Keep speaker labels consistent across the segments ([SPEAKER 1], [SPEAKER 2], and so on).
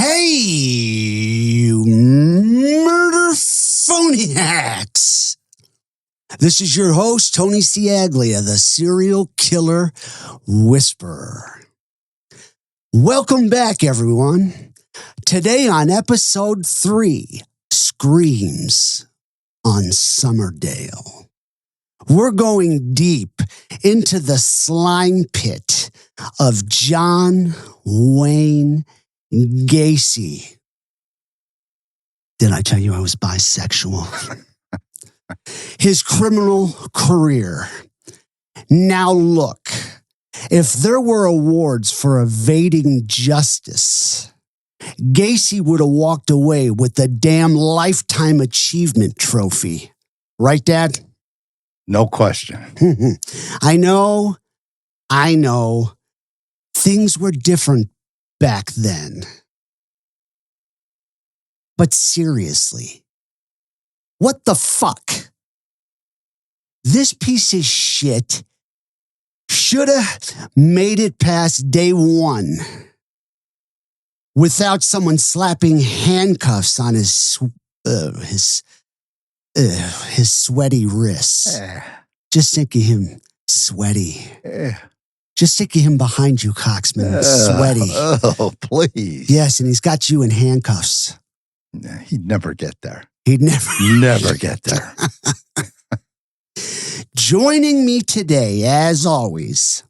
[SPEAKER 1] Hey, you murder phoniacs! This is your host, Tony Ciaglia, the serial killer whisperer. Welcome back, everyone. Today on episode 3, Screams on Summerdale. We're going deep into the slime pit of John Wayne Gacy. Did I tell you I was bisexual? His criminal career. Now look, if there were awards for evading justice, Gacy would have walked away with the damn Lifetime Achievement Trophy. Right, Dad?
[SPEAKER 2] No question.
[SPEAKER 1] I know. Things were different back then. But seriously, what the fuck? This piece of shit should have made it past day 1 without someone slapping handcuffs on his sweaty wrists. Just think of him sweaty. Just think of him behind you, Coxman, sweaty.
[SPEAKER 2] Oh, please.
[SPEAKER 1] Yes, and he's got you in handcuffs.
[SPEAKER 2] He'd never get there.
[SPEAKER 1] He'd never
[SPEAKER 2] get there.
[SPEAKER 1] Joining me today, as always,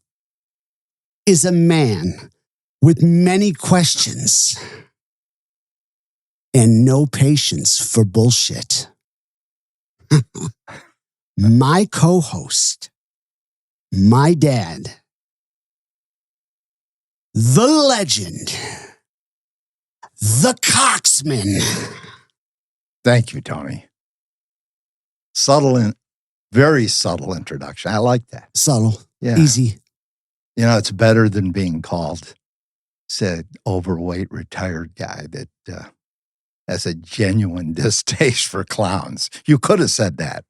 [SPEAKER 1] is a man with many questions and no patience for bullshit. My co-host, my dad, the legend, the Coxman.
[SPEAKER 2] Thank you, Tony. Very subtle introduction. I like that.
[SPEAKER 1] Subtle.
[SPEAKER 2] Yeah.
[SPEAKER 1] Easy.
[SPEAKER 2] You know, it's better than being called, said overweight retired guy that has a genuine distaste for clowns. You could have said that,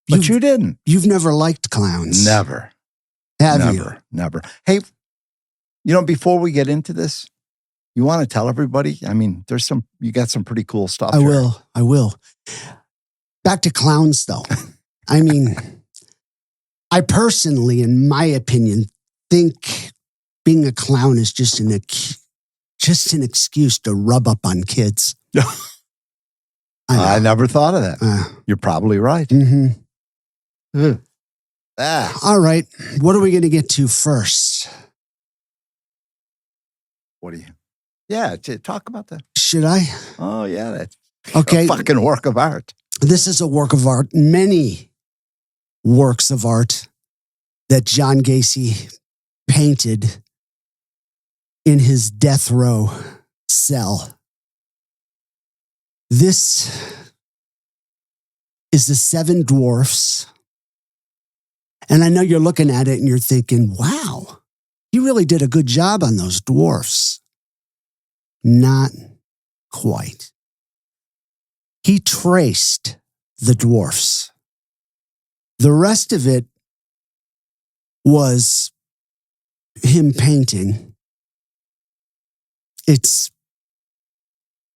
[SPEAKER 2] but you didn't.
[SPEAKER 1] You've never liked clowns.
[SPEAKER 2] Never.
[SPEAKER 1] Have you?
[SPEAKER 2] Never. Hey, you know, before we get into this, you want to tell everybody? I mean, you got some pretty cool stuff.
[SPEAKER 1] I will. Back to clowns, though. I mean, I personally, in my opinion, think being a clown is just an excuse to rub up on kids.
[SPEAKER 2] I never thought of that. You're probably right.
[SPEAKER 1] Mm-hmm. All right. What are we going to get to first?
[SPEAKER 2] Talk about that.
[SPEAKER 1] Should I?
[SPEAKER 2] Oh, yeah. That's
[SPEAKER 1] okay.
[SPEAKER 2] A fucking work of art.
[SPEAKER 1] This is a work of art. Many works of art that John Gacy painted in his death row cell. This is the 7 Dwarfs. And I know you're looking at it and you're thinking, wow, he really did a good job on those dwarfs. Not quite. He traced the dwarfs. The rest of it was him painting. It's,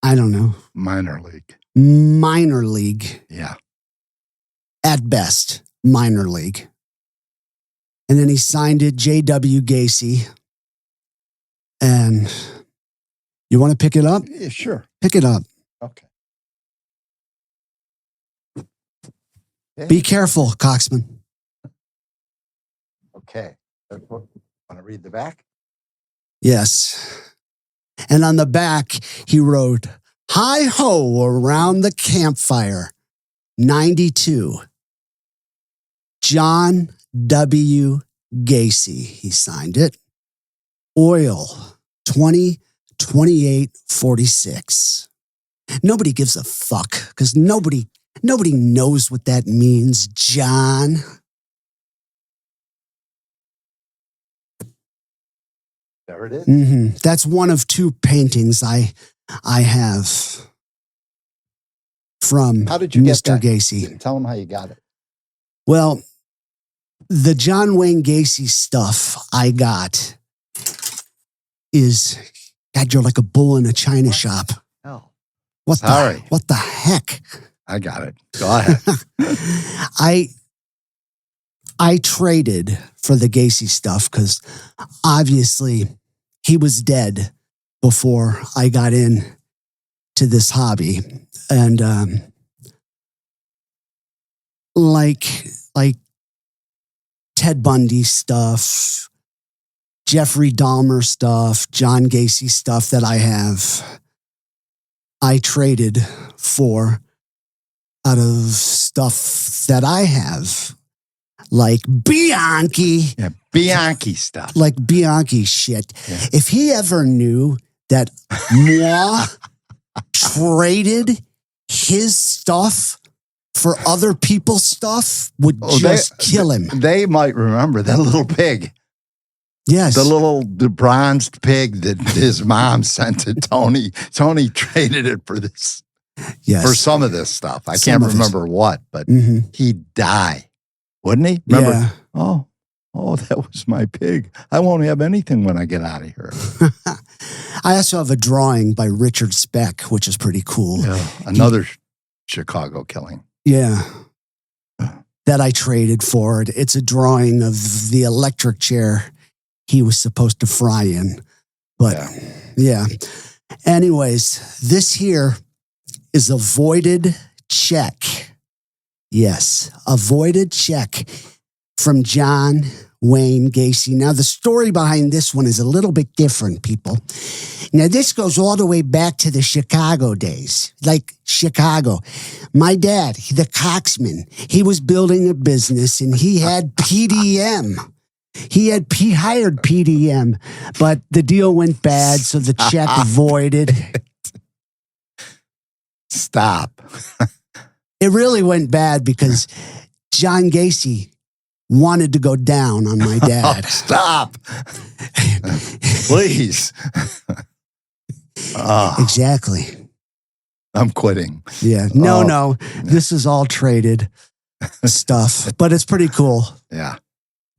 [SPEAKER 1] I don't know.
[SPEAKER 2] Minor league.
[SPEAKER 1] Minor league.
[SPEAKER 2] Yeah.
[SPEAKER 1] At best, minor league. And then he signed it J.W. Gacy. And you want to pick it up?
[SPEAKER 2] Yeah, sure.
[SPEAKER 1] Pick it up.
[SPEAKER 2] Okay.
[SPEAKER 1] Be careful, Coxman.
[SPEAKER 2] Okay. Want to read the back?
[SPEAKER 1] Yes. And on the back, he wrote, "Hi-ho around the campfire, 92. John W. Gacy." He signed it. Oil, 20/28/46. Nobody gives a fuck because nobody knows what that means, John.
[SPEAKER 2] There it is.
[SPEAKER 1] Mm-hmm. That's one of 2 paintings I have from
[SPEAKER 2] How did you
[SPEAKER 1] Mr.
[SPEAKER 2] get that?
[SPEAKER 1] Gacy.
[SPEAKER 2] Tell him how you got it.
[SPEAKER 1] Well, the John Wayne Gacy stuff I got is God, you're like a bull in a china shop.
[SPEAKER 2] Hell.
[SPEAKER 1] What
[SPEAKER 2] Sorry.
[SPEAKER 1] the heck?
[SPEAKER 2] I got it. Go ahead.
[SPEAKER 1] I traded for the Gacy stuff because obviously he was dead before I got in to this hobby. And like Ted Bundy stuff, Jeffrey Dahmer stuff, John Gacy stuff that I have, I traded for out of stuff that I have. Like Bianchi.
[SPEAKER 2] Yeah, Bianchi stuff.
[SPEAKER 1] Like Bianchi shit.
[SPEAKER 2] Yeah.
[SPEAKER 1] If he ever knew that moi traded his stuff for other people's stuff, would just kill him.
[SPEAKER 2] They might remember that little pig.
[SPEAKER 1] Yes.
[SPEAKER 2] The bronzed pig that his mom sent to Tony. Tony traded it for this.
[SPEAKER 1] Yes.
[SPEAKER 2] For some of this stuff. I can't remember what, but he'd die. Wouldn't he? Remember?
[SPEAKER 1] Yeah.
[SPEAKER 2] Oh, that was my pig. I won't have anything when I get out of here.
[SPEAKER 1] I also have a drawing by Richard Speck, which is pretty cool.
[SPEAKER 2] Yeah, another Chicago killing.
[SPEAKER 1] Yeah. That I traded for it. It's a drawing of the electric chair he was supposed to fry in. But yeah. Anyways, this here is a voided check. Yes, a voided check from John Wayne Gacy. Now, the story behind this one is a little bit different, people. Now, this goes all the way back to the Chicago days, like Chicago. My dad, the coxman, he was building a business and he had PDM. He hired PDM, but the deal went bad, so the check voided.
[SPEAKER 2] Stop.
[SPEAKER 1] It really went bad because John Gacy wanted to go down on my dad.
[SPEAKER 2] Oh, stop. Please.
[SPEAKER 1] Exactly.
[SPEAKER 2] I'm quitting.
[SPEAKER 1] Yeah. No. This is all traded stuff, but it's pretty cool.
[SPEAKER 2] Yeah.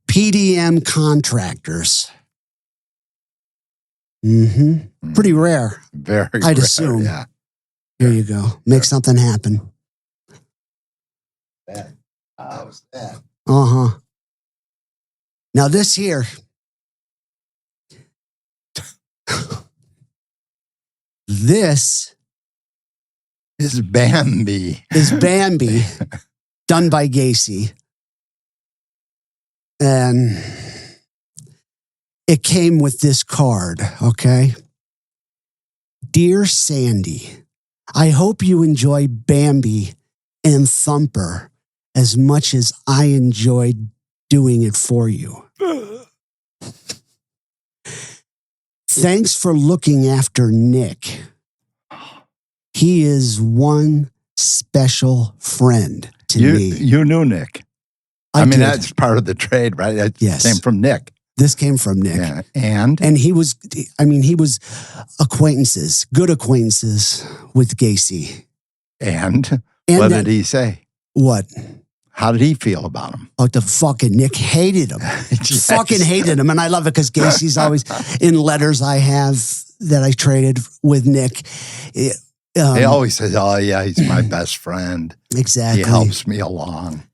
[SPEAKER 1] PDM contractors. Pretty rare.
[SPEAKER 2] Very
[SPEAKER 1] I'd
[SPEAKER 2] rare,
[SPEAKER 1] assume.
[SPEAKER 2] Yeah.
[SPEAKER 1] Here you go. Make something happen.
[SPEAKER 2] How's that?
[SPEAKER 1] Now this here. This
[SPEAKER 2] is Bambi.
[SPEAKER 1] Done by Gacy. And it came with this card, okay? Dear Sandy, I hope you enjoy Bambi and Thumper as much as I enjoyed doing it for you. Thanks for looking after Nick. He is one special friend to me.
[SPEAKER 2] You knew Nick. I mean, that's part of the trade, right? That came from Nick.
[SPEAKER 1] This came from Nick.
[SPEAKER 2] Yeah. And
[SPEAKER 1] he was acquaintances, good acquaintances with Gacy.
[SPEAKER 2] And what did he say?
[SPEAKER 1] What?
[SPEAKER 2] How did he feel about him?
[SPEAKER 1] Oh, the fucking Nick hated him.
[SPEAKER 2] Yes.
[SPEAKER 1] Fucking hated him. And I love it because Gacy's always, in letters I have that I traded with Nick.
[SPEAKER 2] He always says, oh yeah, he's my best friend.
[SPEAKER 1] Exactly.
[SPEAKER 2] He helps me along.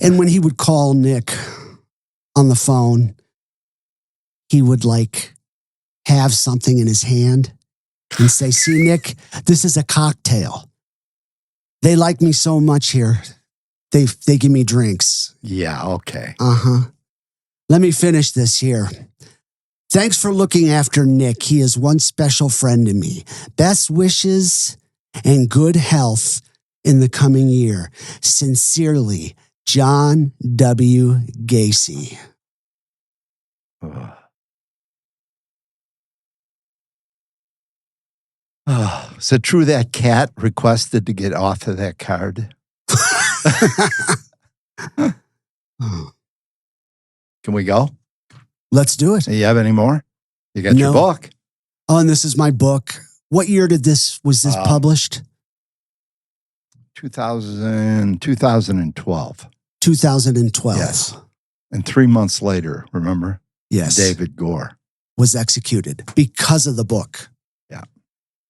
[SPEAKER 1] And when he would call Nick on the phone, he would like have something in his hand and say, see, Nick, this is a cocktail. They like me so much here. They give me drinks.
[SPEAKER 2] Yeah, okay.
[SPEAKER 1] Let me finish this here. Thanks for looking after Nick. He is one special friend to me. Best wishes and good health in the coming year. Sincerely, John W. Gacy.
[SPEAKER 2] Is it true that cat requested to get off of that card? Can we go?
[SPEAKER 1] Let's do it.
[SPEAKER 2] You have any more? You got your book.
[SPEAKER 1] Oh, and this is my book. What year was this published?
[SPEAKER 2] 2012.
[SPEAKER 1] 2012.
[SPEAKER 2] 2012. Yes. And 3 months later, remember?
[SPEAKER 1] Yes.
[SPEAKER 2] David Gore.
[SPEAKER 1] was executed because of the book.
[SPEAKER 2] Yeah.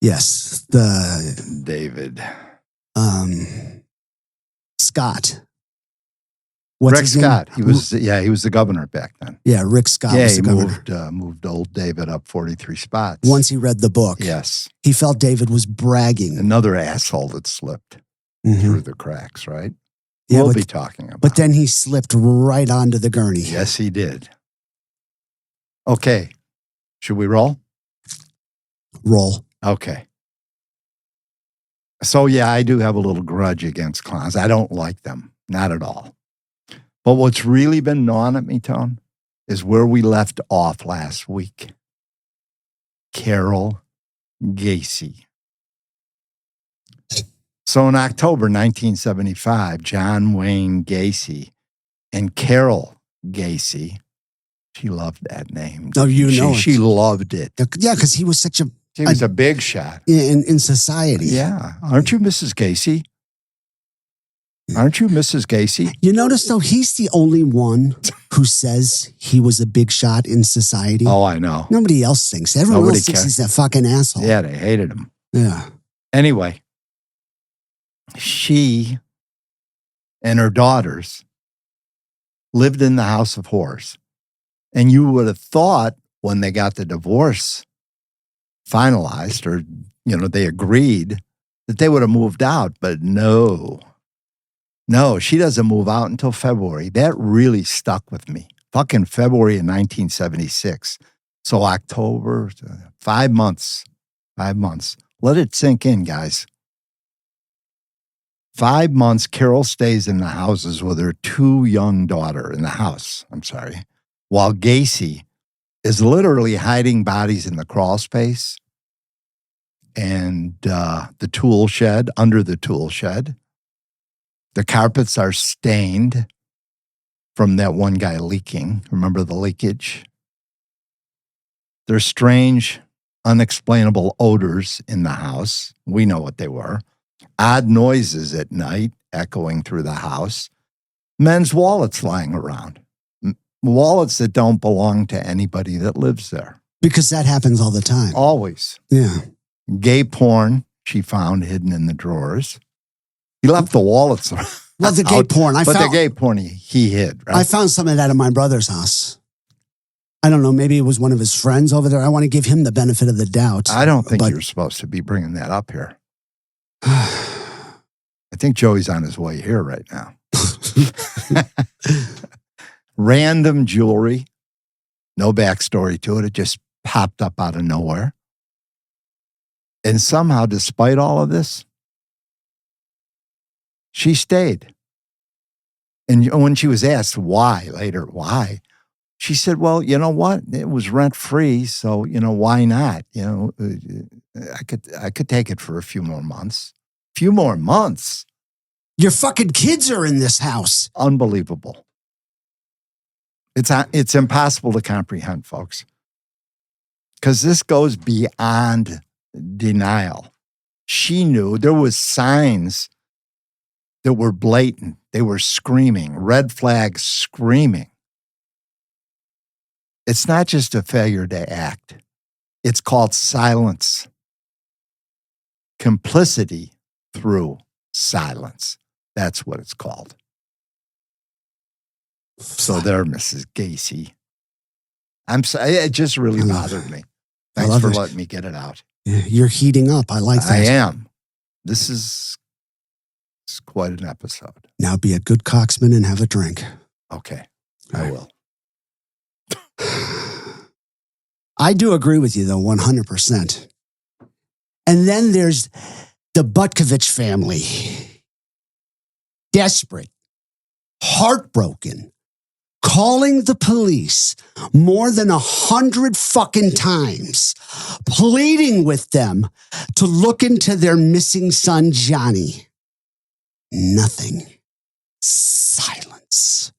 [SPEAKER 1] Yes.
[SPEAKER 2] David.
[SPEAKER 1] Scott.
[SPEAKER 2] Rick Scott. He was the governor back then.
[SPEAKER 1] Yeah, Rick Scott was the governor.
[SPEAKER 2] He moved old David up 43 spots.
[SPEAKER 1] Once he read the book.
[SPEAKER 2] Yes.
[SPEAKER 1] He felt David was bragging.
[SPEAKER 2] Another asshole that slipped through the cracks, right?
[SPEAKER 1] Yeah,
[SPEAKER 2] we'll be talking about.
[SPEAKER 1] But then he slipped right onto the gurney.
[SPEAKER 2] Yes, he did. Okay. Should we roll?
[SPEAKER 1] Roll.
[SPEAKER 2] Okay. So, yeah, I do have a little grudge against clowns. I don't like them. Not at all. But what's really been gnawing at me, Tone, is where we left off last week. Carol Gacy. So in October 1975, John Wayne Gacy and Carol Gacy, she loved that name.
[SPEAKER 1] Oh,
[SPEAKER 2] She loved it.
[SPEAKER 1] Yeah, because he was such a...
[SPEAKER 2] He was a big shot.
[SPEAKER 1] In society.
[SPEAKER 2] Yeah. Aren't you Mrs. Gacy? Aren't you Mrs. Gacy?
[SPEAKER 1] You notice, though, he's the only one who says he was a big shot in society.
[SPEAKER 2] Oh, I know.
[SPEAKER 1] Nobody else thinks. Everyone else thinks he's that fucking asshole.
[SPEAKER 2] Yeah, they hated him.
[SPEAKER 1] Yeah.
[SPEAKER 2] Anyway, she and her daughters lived in the House of Horrors. And you would have thought when they got the divorce finalized or, they agreed that they would have moved out. But no, she doesn't move out until February. That really stuck with me. Fucking February of 1976. So October, 5 months. 5 months. Let it sink in, guys. 5 months, Carol stays in the houses with her 2 young daughter in the house. I'm sorry. While Gacy is literally hiding bodies in the crawl space and the tool shed, under the tool shed. The carpets are stained from that one guy leaking. Remember the leakage? There's strange, unexplainable odors in the house. We know what they were. Odd noises at night echoing through the house. Men's wallets lying around. Wallets that don't belong to anybody that lives there.
[SPEAKER 1] Because that happens all the time.
[SPEAKER 2] Always.
[SPEAKER 1] Yeah.
[SPEAKER 2] Gay porn she found hidden in the drawers. He left the wallets.
[SPEAKER 1] Well, the gay porn.
[SPEAKER 2] The gay porn he hid, right?
[SPEAKER 1] I found some of that in my brother's house. I don't know. Maybe it was one of his friends over there. I want to give him the benefit of the doubt.
[SPEAKER 2] I don't think you're supposed to be bringing that up here. I think Joey's on his way here right now. Random jewelry. No backstory to it. It just popped up out of nowhere. And somehow, despite all of this, she stayed. And when she was asked why, she said, well, you know what? It was rent-free, so, why not? I could take it for a few more months. Few more months?
[SPEAKER 1] Your fucking kids are in this house.
[SPEAKER 2] Unbelievable. It's impossible to comprehend, folks. Because this goes beyond denial. She knew there was signs that were blatant. They were screaming, red flags screaming. It's not just a failure to act. It's called silence. Complicity through silence. That's what it's called. So there, Mrs. Gacy. I'm sorry, it just really bothered me. Thanks for letting me get it out.
[SPEAKER 1] You're heating up. I like that.
[SPEAKER 2] I am. This is quite an episode.
[SPEAKER 1] Now be a good coxman and have a drink.
[SPEAKER 2] Okay, I will.
[SPEAKER 1] I do agree with you, though, 100%. And then there's the Butkovich family. Desperate, heartbroken, calling the police more than 100 fucking times, pleading with them to look into their missing son, Johnny. Nothing. Silence.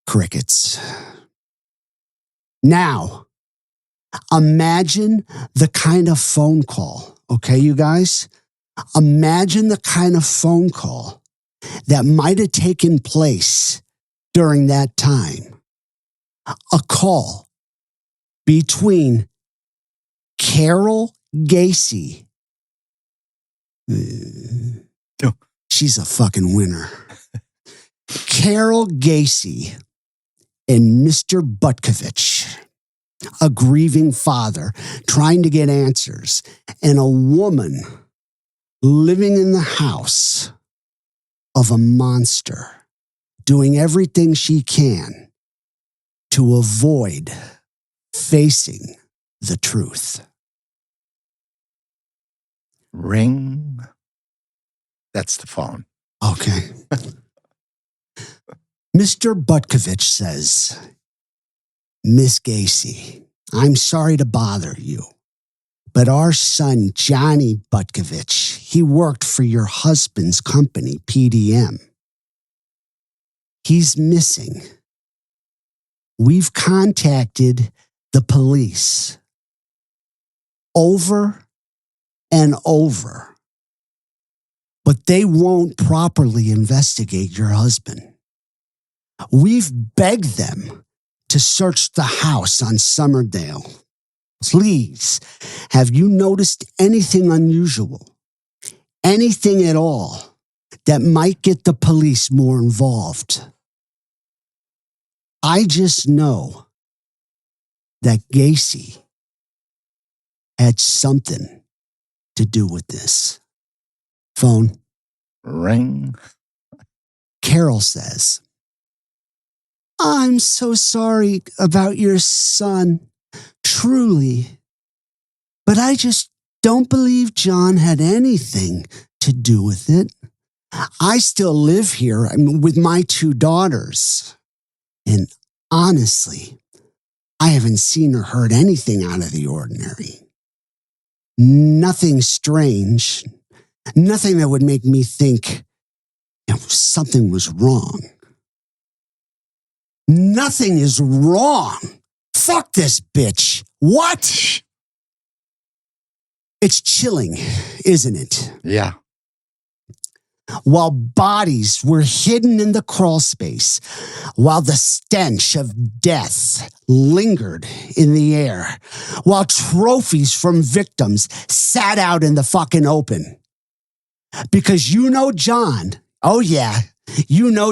[SPEAKER 1] Crickets. Now, imagine the kind of phone call, okay, you guys? Imagine the kind of phone call that might have taken place during that time. A call between Carol Gacy. She's a fucking winner. Carol Gacy and Mr. Butkovich, a grieving father trying to get answers, and a woman living in the house of a monster, doing everything she can to avoid facing the truth.
[SPEAKER 2] Ring. That's the phone.
[SPEAKER 1] Okay. Mr. Butkovich says, Miss Gacy, I'm sorry to bother you, but our son, Johnny Butkovich, he worked for your husband's company, PDM. He's missing. We've contacted the police over and over, but they won't properly investigate your husband. We've begged them to search the house on Summerdale. Please, have you noticed anything unusual? Anything at all that might get the police more involved? I just know that Gacy had something to do with this. Phone.
[SPEAKER 2] Ring.
[SPEAKER 1] Carol says, I'm so sorry about your son, truly. But I just don't believe John had anything to do with it. I still live here with my 2 daughters. And honestly, I haven't seen or heard anything out of the ordinary. Nothing strange. Nothing that would make me think something was wrong. Nothing is wrong. Fuck this bitch. What? It's chilling, isn't it?
[SPEAKER 2] Yeah.
[SPEAKER 1] While bodies were hidden in the crawl space, while the stench of death lingered in the air, while trophies from victims sat out in the fucking open. Because John, oh yeah,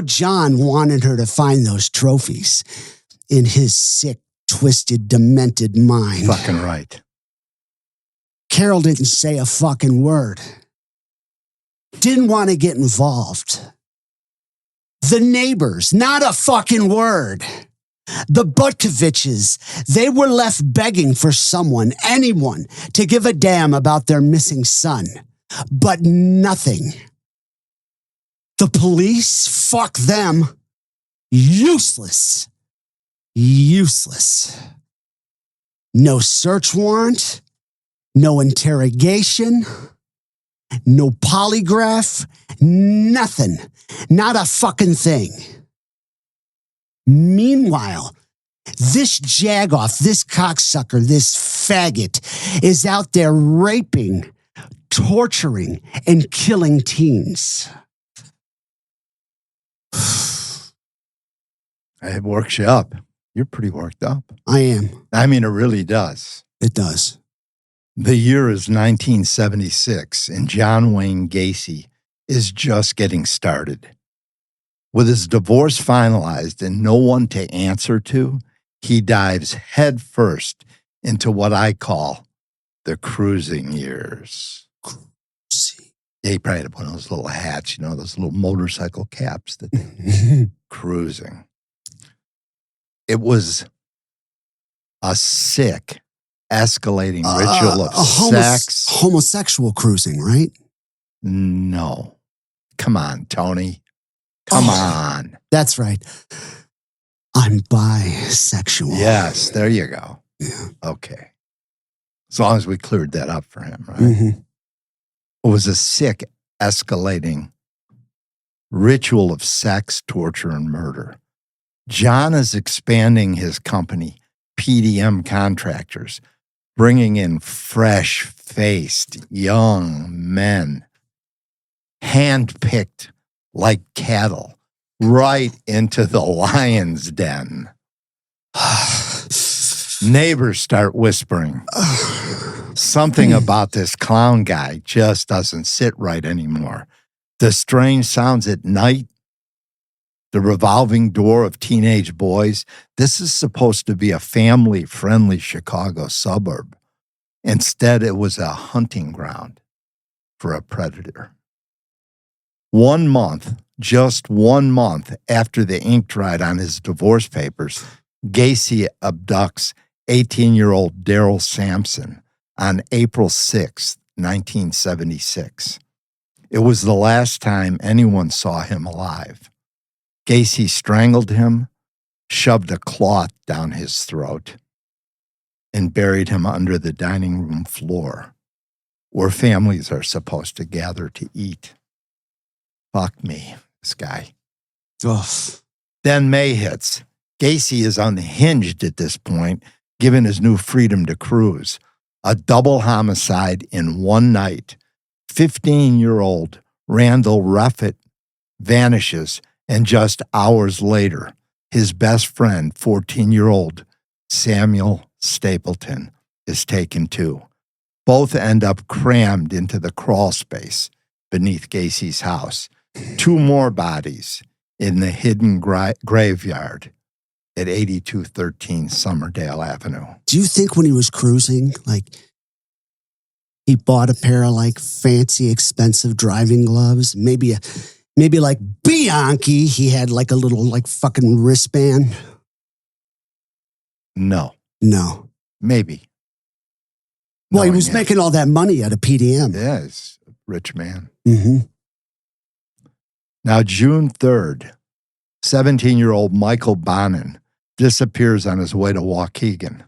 [SPEAKER 1] John wanted her to find those trophies in his sick, twisted, demented mind.
[SPEAKER 2] Fucking right.
[SPEAKER 1] Carol didn't say a fucking word. Didn't want to get involved. The neighbors, not a fucking word. The Butkoviches, they were left begging for someone, anyone, to give a damn about their missing son. But nothing. The police, fuck them. Useless. Useless. No search warrant. No interrogation. No polygraph. Nothing. Not a fucking thing. Meanwhile, this jagoff, this cocksucker, this faggot is out there raping, torturing, and killing teens.
[SPEAKER 2] It works you up. You're pretty worked up.
[SPEAKER 1] I am.
[SPEAKER 2] I mean, it really does.
[SPEAKER 1] It does.
[SPEAKER 2] The year is 1976, and John Wayne Gacy is just getting started. With his divorce finalized and no one to answer to, he dives headfirst into what I call the cruising years. Yeah, he probably had one of those little hats, those little motorcycle caps that cruising. It was a sick, escalating ritual of sex.
[SPEAKER 1] Homosexual cruising, right?
[SPEAKER 2] No. Come on, Tony. Come on.
[SPEAKER 1] That's right. I'm bisexual.
[SPEAKER 2] Yes, there you go.
[SPEAKER 1] Yeah.
[SPEAKER 2] Okay. As long as we cleared that up for him, right?
[SPEAKER 1] Mm-hmm.
[SPEAKER 2] It was a sick, escalating ritual of sex, torture, and murder. John is expanding his company, PDM Contractors, bringing in fresh-faced young men, hand-picked like cattle, right into the lion's den. Neighbors start whispering. Something about this clown guy just doesn't sit right anymore. The strange sounds at night, the revolving door of teenage boys. This is supposed to be a family-friendly Chicago suburb. Instead, it was a hunting ground for a predator. 1 month, just 1 month after the ink dried on his divorce papers, Gacy abducts 18-year-old Daryl Sampson on April 6, 1976. It was the last time anyone saw him alive. Gacy strangled him, shoved a cloth down his throat, and buried him under the dining room floor, where families are supposed to gather to eat. Fuck me, this guy.
[SPEAKER 1] Ugh.
[SPEAKER 2] Then May hits. Gacy is unhinged at this point, given his new freedom to cruise. A double homicide in one night. 15-year-old Randall Ruffett vanishes, and just hours later, his best friend, 14-year-old Samuel Stapleton, is taken too. Both end up crammed into the crawl space beneath Gacy's house. 2 more bodies in the hidden graveyard at 8213 Summerdale Avenue.
[SPEAKER 1] Do you think when he was cruising, like, he bought a pair of, like, fancy, expensive driving gloves? Maybe like Bianchi, he had, like, a little, like, fucking wristband?
[SPEAKER 2] No. Maybe.
[SPEAKER 1] Well, he was making all that money out of PDM.
[SPEAKER 2] Yeah, he's a rich man.
[SPEAKER 1] Mm-hmm.
[SPEAKER 2] Now, June 3rd, 17-year-old Michael Bonin disappears on his way to Waukegan.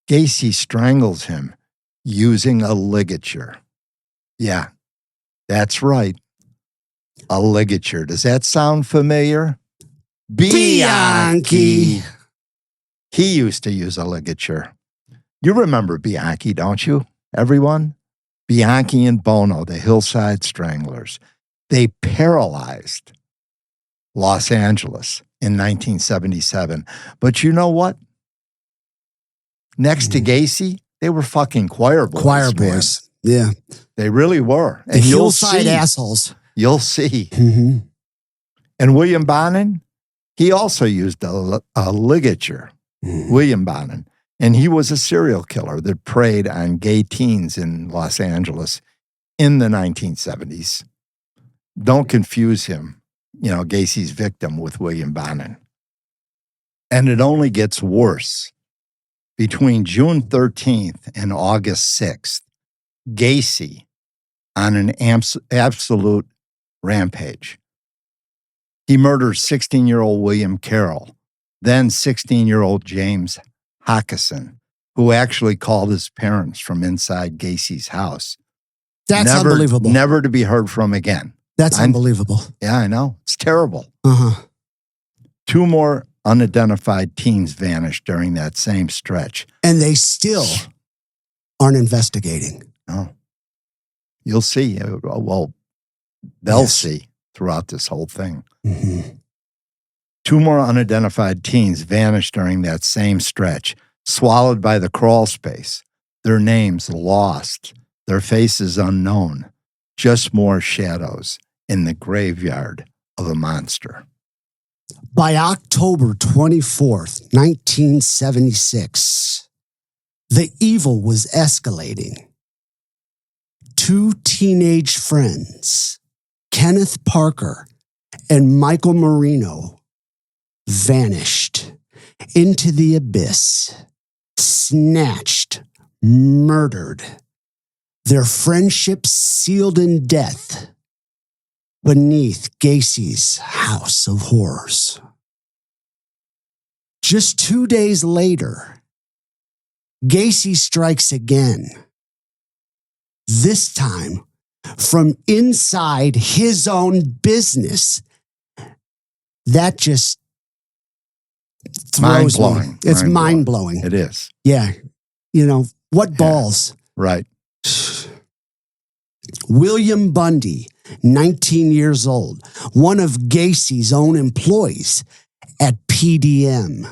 [SPEAKER 2] Gacy strangles him using a ligature. Yeah, that's right. A ligature. Does that sound familiar?
[SPEAKER 1] Bianchi.
[SPEAKER 2] He used to use a ligature. You remember Bianchi, don't you? Everyone? Bianchi and Bono, the Hillside Stranglers. They paralyzed Los Angeles in 1977. But you know what? Next to Gacy, they were fucking choir boys.
[SPEAKER 1] Choir boys. Yeah.
[SPEAKER 2] They really were.
[SPEAKER 1] And you'll see. Assholes.
[SPEAKER 2] You'll see.
[SPEAKER 1] Mm-hmm.
[SPEAKER 2] And William Bonin, he also used a ligature. William Bonin. And he was a serial killer that preyed on gay teens in Los Angeles in the 1970s. Don't confuse him, Gacy's victim, with William Bonin. And it only gets worse. Between June 13th and August 6th, Gacy, on an absolute rampage, he murders 16-year-old William Carroll, then 16-year-old James Hockerson, who actually called his parents from inside Gacy's house.
[SPEAKER 1] That's unbelievable.
[SPEAKER 2] Never to be heard from again.
[SPEAKER 1] That's unbelievable.
[SPEAKER 2] Yeah, I know. It's terrible.
[SPEAKER 1] Uh-huh.
[SPEAKER 2] 2 more unidentified teens vanished during that same stretch.
[SPEAKER 1] And they still aren't investigating.
[SPEAKER 2] No. You'll see. Well, they'll see throughout this whole thing.
[SPEAKER 1] Mm-hmm.
[SPEAKER 2] 2 more unidentified teens vanished during that same stretch, swallowed by the crawl space. Their names lost, their faces unknown. Just more shadows in the graveyard of a monster.
[SPEAKER 1] By October 24th, 1976, the evil was escalating. 2 teenage friends, Kenneth Parker and Michael Marino, vanished into the abyss, snatched, murdered, their friendship sealed in death beneath Gacy's house of horrors. Just 2 days later, Gacy strikes again, this time from inside his own business. That just throws me. It's mind-blowing.
[SPEAKER 2] It is.
[SPEAKER 1] Yeah. What balls?
[SPEAKER 2] Right.
[SPEAKER 1] William Bundy, 19 years old, one of Gacy's own employees at PDM.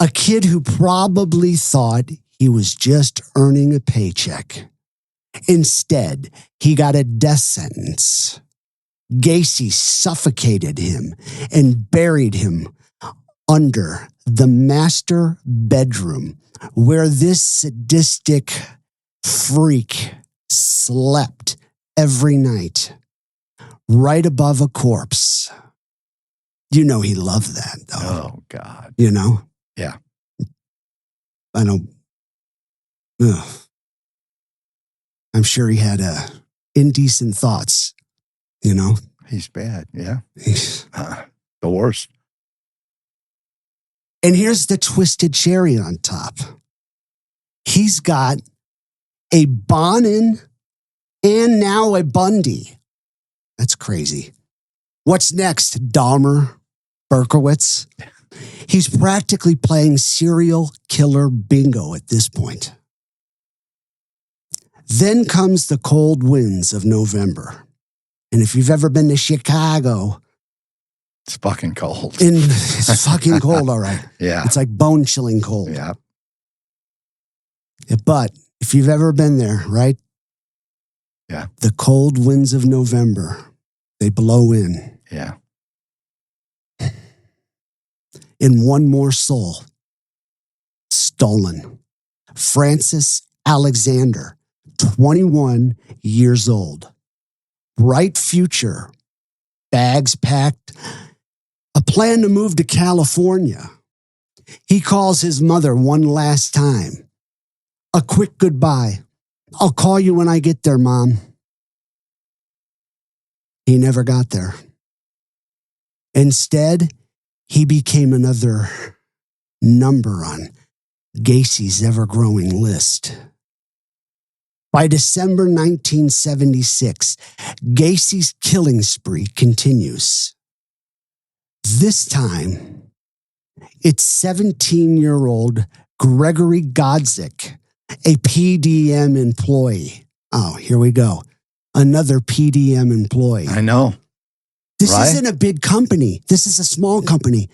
[SPEAKER 1] A kid who probably thought he was just earning a paycheck. Instead, he got a death sentence. Gacy suffocated him and buried him under the master bedroom where this sadistic freak slept every night, right above a corpse. You know he loved that, though.
[SPEAKER 2] Oh, God.
[SPEAKER 1] You know?
[SPEAKER 2] Yeah.
[SPEAKER 1] I don't... Ugh. I'm sure he had indecent thoughts, you know?
[SPEAKER 2] He's bad, yeah. The worst.
[SPEAKER 1] And here's the twisted cherry on top. He's got a Bonin and now a Bundy. That's crazy. What's next, Dahmer, Berkowitz? He's practically playing serial killer bingo at this point. Then comes the cold winds of November. And if you've ever been to Chicago...
[SPEAKER 2] It's fucking cold.
[SPEAKER 1] It's fucking cold, all right.
[SPEAKER 2] Yeah.
[SPEAKER 1] It's like bone-chilling cold.
[SPEAKER 2] Yeah.
[SPEAKER 1] But if you've ever been there, right?
[SPEAKER 2] Yeah.
[SPEAKER 1] The cold winds of November, they blow in.
[SPEAKER 2] Yeah.
[SPEAKER 1] And one more soul, stolen. Francis Alexander, 21 years old. Bright future, bags packed, a plan to move to California. He calls his mother one last time. A quick goodbye. I'll call you when I get there, Mom. He never got there. Instead, he became another number on Gacy's ever-growing list. By December 1976, Gacy's killing spree continues. This time, it's 17-year-old Gregory Godzik, a PDM employee. Oh, here we go. Another PDM employee.
[SPEAKER 2] I know.
[SPEAKER 1] This
[SPEAKER 2] right?
[SPEAKER 1] isn't a big company. This is a small company.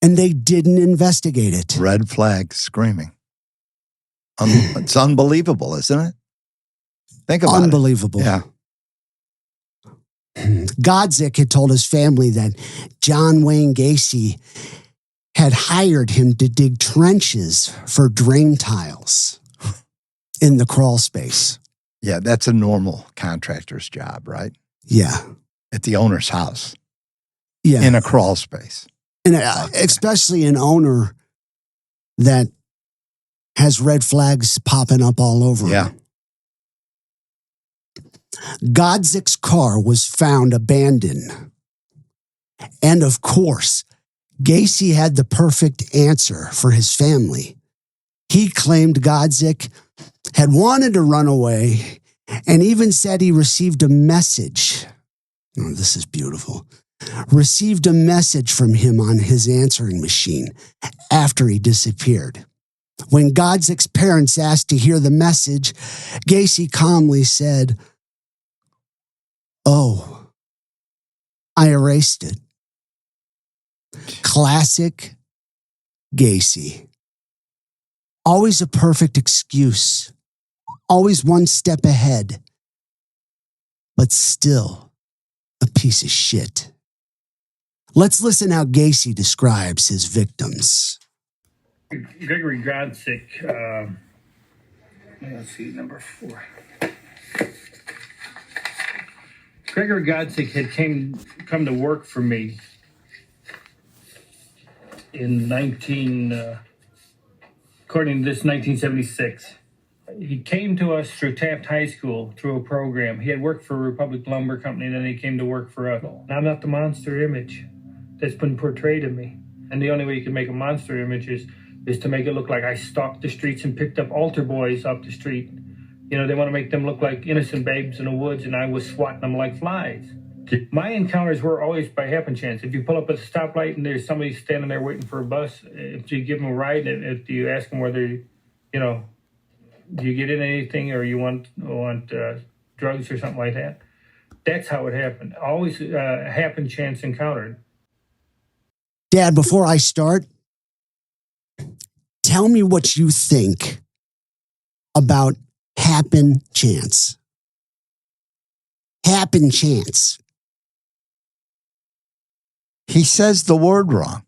[SPEAKER 1] And they didn't investigate it.
[SPEAKER 2] Red flag screaming. It's unbelievable, isn't it? Think about
[SPEAKER 1] Unbelievable.
[SPEAKER 2] it. Yeah.
[SPEAKER 1] Godzik had told his family that John Wayne Gacy had hired him to dig trenches for drain tiles in the crawl space.
[SPEAKER 2] Yeah, that's a normal contractor's job, right?
[SPEAKER 1] Yeah.
[SPEAKER 2] At the owner's house.
[SPEAKER 1] Yeah.
[SPEAKER 2] In a crawl space.
[SPEAKER 1] And especially an owner that has red flags popping up all over
[SPEAKER 2] Yeah.
[SPEAKER 1] him. Godzik's car was found abandoned. And of course, Gacy had the perfect answer for his family. He claimed Godzik had wanted to run away and even said he received a message. Oh, this is beautiful. Received a message from him on his answering machine after he disappeared. When Godzik's parents asked to hear the message, Gacy calmly said, "Oh, I erased it." Classic Gacy. Always a perfect excuse. Always one step ahead. But still a piece of shit. Let's listen how Gacy describes his victims.
[SPEAKER 3] Gregory Godzik, let's see, number 4. Gregory Godzik had come to work for me in according to this, 1976. He came to us through Taft High School through a program. He had worked for Republic Lumber Company, and then he came to work for us. I'm not the monster image that's been portrayed of me. And the only way you can make a monster image is to make it look like I stalked the streets and picked up altar boys off the street. You know, they want to make them look like innocent babes in the woods, and I was swatting them like flies. My encounters were always by happen chance. If you pull up at a stoplight and there's somebody standing there waiting for a bus, if you give them a ride, if you ask them whether, you know, do you get in anything or you want drugs or something like that? That's how it happened. Always happen chance encountered.
[SPEAKER 1] Dad, before I start, tell me what you think about happen chance. Happen chance.
[SPEAKER 2] He says the word wrong.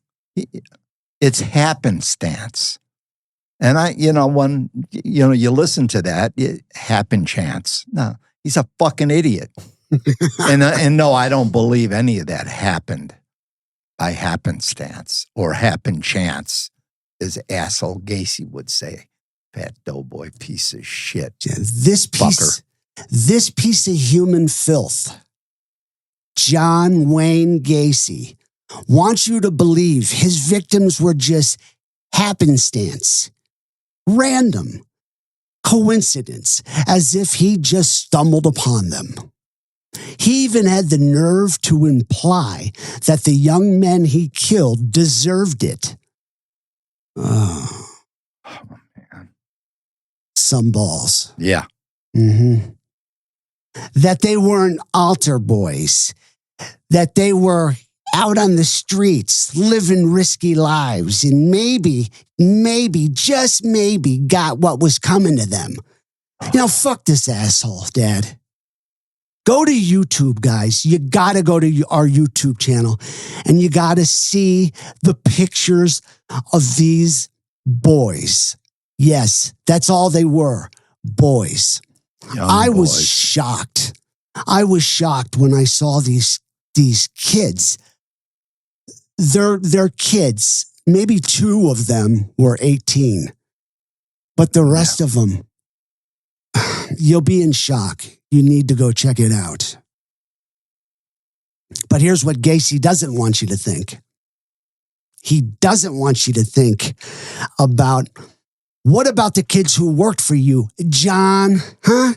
[SPEAKER 2] It's happenstance. And when you listen to that, happen chance. No, he's a fucking idiot. and no, I don't believe any of that happened by happenstance or happen chance, as asshole Gacy would say. Fat doughboy piece of shit.
[SPEAKER 1] Yeah, this piece of human filth, John Wayne Gacy, wants you to believe his victims were just happenstance, random, coincidence, as if he just stumbled upon them. He even had the nerve to imply that the young men he killed deserved it. Oh,
[SPEAKER 2] man.
[SPEAKER 1] Some balls.
[SPEAKER 2] Yeah.
[SPEAKER 1] Mm-hmm. That they weren't altar boys, that they were out on the streets, living risky lives, and maybe, just maybe, got what was coming to them. Fuck this asshole, Dad. Go to YouTube, guys. You got to go to our YouTube channel, and you got to see the pictures of these boys. Yes, that's all they were, boys. I was shocked. I was shocked when I saw these kids. They're kids. Maybe 2 of them were 18. But the rest of them, you'll be in shock. You need to go check it out. But here's what Gacy doesn't want you to think. He doesn't want you to think about, what about the kids who worked for you, John? Huh?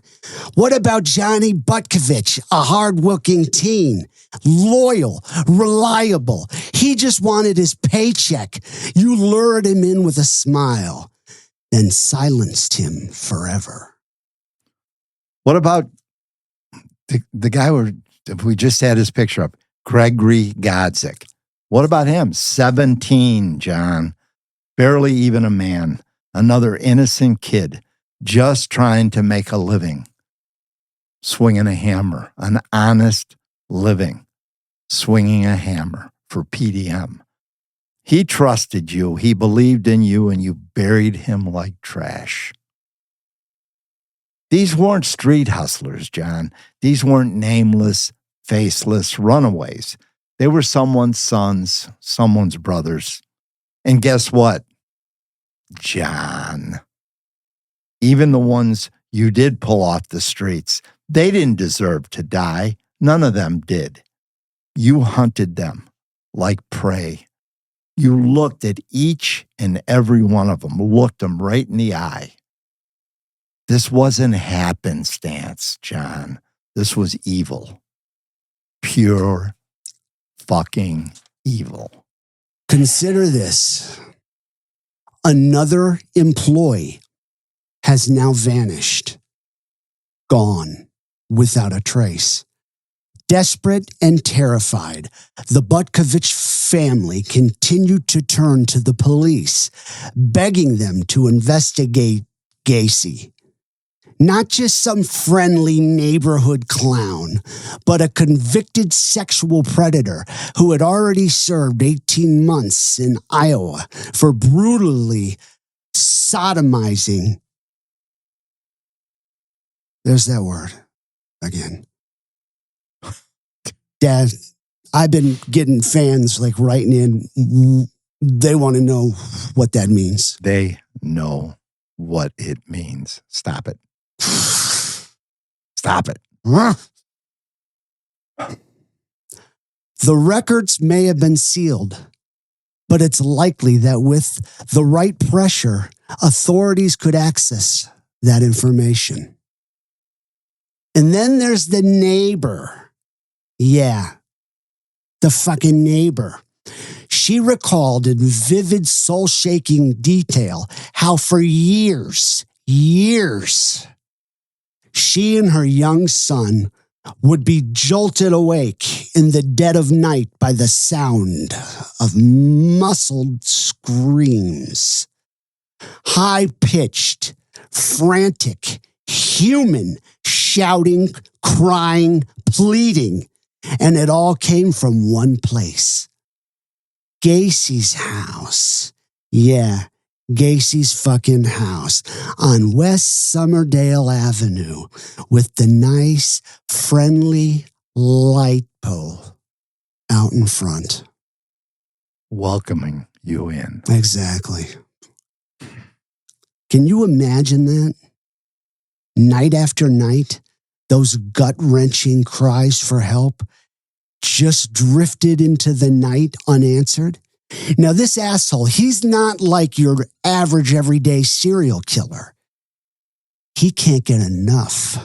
[SPEAKER 1] What about Johnny Butkovich, a hardworking teen, loyal, reliable? He just wanted his paycheck. You lured him in with a smile, then silenced him forever.
[SPEAKER 2] What about the guy we just had his picture up, Gregory Godzik? What about him? 17, John. Barely even a man. Another innocent kid just trying to make a living. Swinging a hammer. An honest living. Swinging a hammer for PDM. He trusted you. He believed in you, and you buried him like trash. These weren't street hustlers, John. These weren't nameless, faceless runaways. They were someone's sons, someone's brothers. And guess what, John? Even the ones you did pull off the streets, they didn't deserve to die. None of them did. You hunted them like prey. You looked at each and every one of them, looked them right in the eye. This wasn't happenstance, John. This was evil. Pure fucking evil.
[SPEAKER 1] Consider this. Another employee has now vanished, gone without a trace. Desperate and terrified, the Butkovich family continued to turn to the police, begging them to investigate Gacy. Not just some friendly neighborhood clown, but a convicted sexual predator who had already served 18 months in Iowa for brutally sodomizing. There's that word again. Dad, I've been getting fans writing in. They want to know what that means.
[SPEAKER 2] They know what it means. Stop it. Stop it.
[SPEAKER 1] The records may have been sealed, but it's likely that with the right pressure, authorities could access that information. And then there's the neighbor. Yeah, the fucking neighbor. She recalled in vivid, soul-shaking detail how for years, she and her young son would be jolted awake in the dead of night by the sound of muffled screams. high-pitched, frantic, human, shouting, crying, pleading. And it all came from one place. Gacy's house. Yeah, Gacy's fucking house on West Summerdale Avenue with the nice, friendly light pole out in front.
[SPEAKER 2] Welcoming you in.
[SPEAKER 1] Exactly. Can you imagine that? Night after night, those gut-wrenching cries for help just drifted into the night unanswered. Now, this asshole, he's not like your average everyday serial killer. He can't get enough.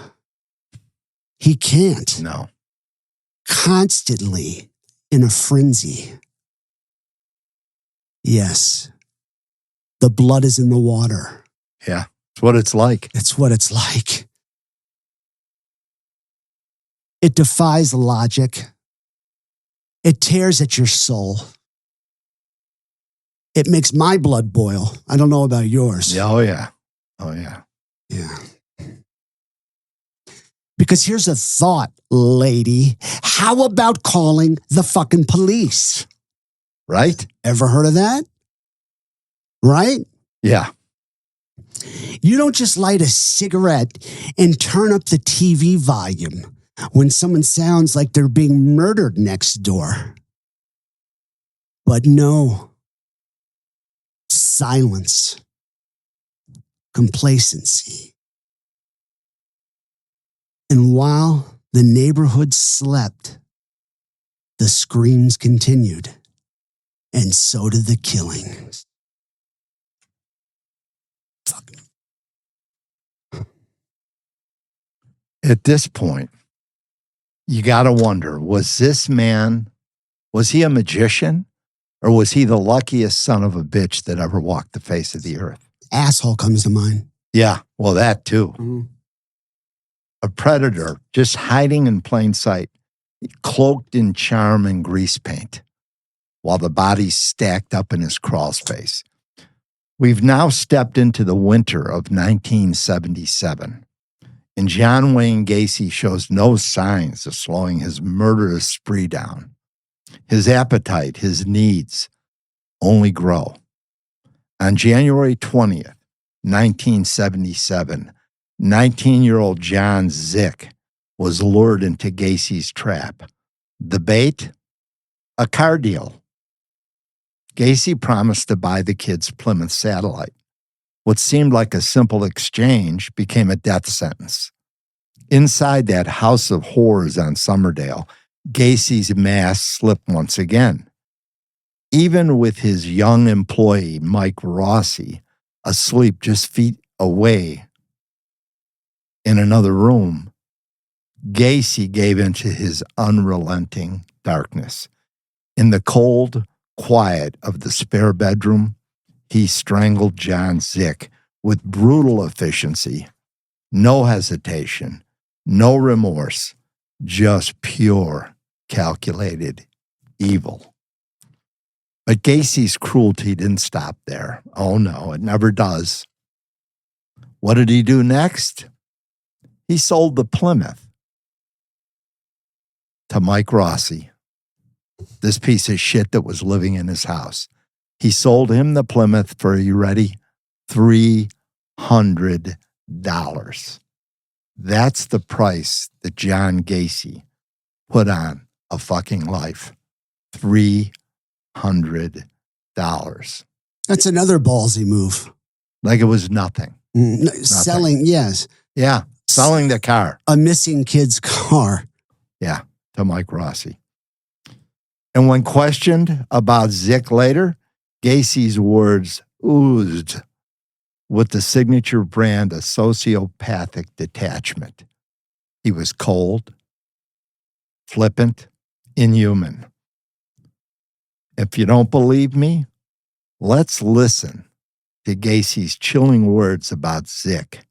[SPEAKER 1] He can't.
[SPEAKER 2] No.
[SPEAKER 1] Constantly in a frenzy. Yes, the blood is in the water.
[SPEAKER 2] Yeah, it's what it's like.
[SPEAKER 1] It's what it's like. It defies logic. It tears at your soul. It makes my blood boil. I don't know about yours.
[SPEAKER 2] Oh, yeah. Oh, yeah.
[SPEAKER 1] Yeah. Because here's a thought, lady. How about calling the fucking police?
[SPEAKER 2] Right?
[SPEAKER 1] Ever heard of that? Right?
[SPEAKER 2] Yeah.
[SPEAKER 1] You don't just light a cigarette and turn up the TV volume when someone sounds like they're being murdered next door. But no. Silence. Complacency. And while the neighborhood slept, the screams continued, and so did the killings. Fucking.
[SPEAKER 2] At this point, you got to wonder, was this man, was he a magician? Or was he the luckiest son of a bitch that ever walked the face of the earth?
[SPEAKER 1] Asshole comes to mind.
[SPEAKER 2] Yeah, well, that too.
[SPEAKER 1] Mm-hmm.
[SPEAKER 2] A predator just hiding in plain sight, cloaked in charm and grease paint, while the body's stacked up in his crawl space. We've now stepped into the winter of 1977, and John Wayne Gacy shows no signs of slowing his murderous spree down. His appetite, his needs only grow. On January 20th, 1977, 19-year-old John Zick was lured into Gacy's trap. The bait? A car deal. Gacy promised to buy the kid's Plymouth Satellite. What seemed like a simple exchange became a death sentence. Inside that house of horrors on Summerdale, Gacy's mask slipped once again. Even with his young employee, Mike Rossi, asleep just feet away in another room, Gacy gave into his unrelenting darkness. In the cold quiet of the spare bedroom, he strangled John Zick with brutal efficiency, no hesitation, no remorse, just pure, calculated evil. But Gacy's cruelty didn't stop there. Oh no, it never does. What did he do next? He sold the Plymouth to Mike Rossi, this piece of shit that was living in his house. He sold him the Plymouth for, are you ready? $300. That's the price that John Gacy put on a fucking life. $300.
[SPEAKER 1] That's another ballsy move.
[SPEAKER 2] Like it was nothing.
[SPEAKER 1] Selling, yes.
[SPEAKER 2] Yeah, selling the car.
[SPEAKER 1] A missing kid's car.
[SPEAKER 2] Yeah, to Mike Rossi. And when questioned about Zick later, Gacy's words oozed with the signature brand of sociopathic detachment. He was cold, flippant, inhuman. If you don't believe me, let's listen to Gacy's chilling words about Zick.